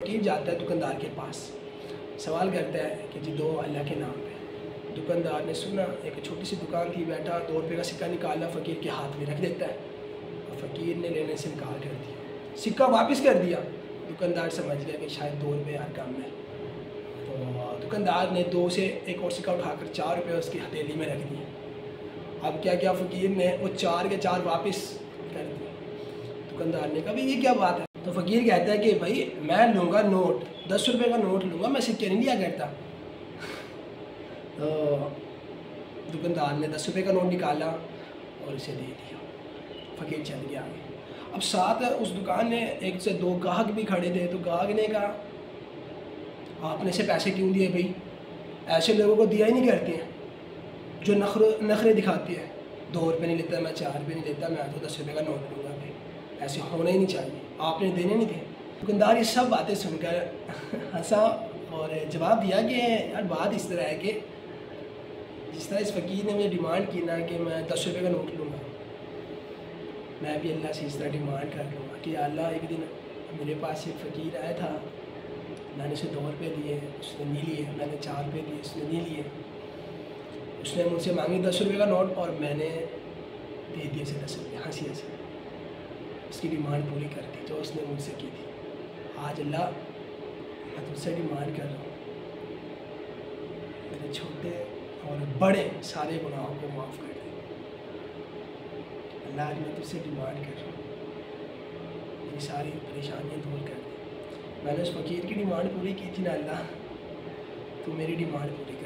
فقیر جاتا ہے دکاندار کے پاس، سوال کرتا ہے کہ جی دو اللہ کے نام پہ۔ دکاندار نے سنا، ایک چھوٹی سی دکان تھی، بیٹھا 2 روپے کا سکہ نکالا، فقیر کے ہاتھ میں رکھ دیتا ہے اور فقیر نے لینے سے انکار کر دیا، سکہ واپس کر دیا۔ دکاندار سمجھ گیا کہ شاید 2 روپے ہر کام میں، تو دکاندار نے 2 سے ایک اور سکہ اٹھا کر 4 روپے اس کی ہتھیلی میں رکھ دیے۔ اب کیا کیا فقیر نے وہ 4 کے 4 واپس کر دیے۔ دکاندار نے کہا بھائی یہ کیا بات ہے؟ تو فقیر کہتا ہے کہ بھائی میں لوں گا نوٹ، 10 روپے کا نوٹ لوں گا، میں سکے نہیں لیا کرتا۔ تو دکاندار نے 10 روپے کا نوٹ نکالا اور اسے دے دیا، فقیر چل گیا آگے۔ اب ساتھ اس دکان میں 1 سے 2 گاہک بھی کھڑے تھے، تو گاہک نے کہا آپ نے اسے پیسے کیوں دیے بھائی؟ ایسے لوگوں کو دیا ہی نہیں کرتے ہیں جو نخرے دکھاتے ہیں، 2 روپے نہیں لیتا، میں 4 روپے نہیں لیتا، میں تو 10 روپے کا نوٹ لوں گا بھائی، ایسے ہونا ہی نہیں چاہیے، آپ نے دینے نہیں تھے۔ دکاندار یہ سب باتیں سن کر ہنسا اور جواب دیا کہ یار بات اس طرح ہے کہ جس طرح اس فقیر نے مجھے ڈیمانڈ کی نا کہ میں 10 روپے کا نوٹ لوں گا، میں بھی اللہ سے اس طرح ڈیمانڈ کر لوں گا کہ یا اللہ ایک دن میرے پاس ایک فقیر آیا تھا، میں نے اسے 2 روپے دیے، اس نے نہیں لیے، میں نے 4 روپے دیے، اس نے نہیں لیے، اس نے مجھ سے مانگی 10 روپے کا نوٹ اور میں نے دے دیے اسے 10 روپے، ہنسی ہنسی اس کی ڈیمانڈ پوری کر دی جو اس نے مجھ سے کی تھی۔ آج اللہ میں تجھ سے ڈیمانڈ کر رہا ہوں میرے چھوٹے اور بڑے سارے گناہوں کو معاف کر دے۔ اللہ آج میں تجھ سے ڈیمانڈ کر رہا ہوں میری ساری پریشانیاں دور کر دے۔ میں نے اس فقیر کی ڈیمانڈ پوری کی تھی نا اللہ، تو میری ڈیمانڈ پوری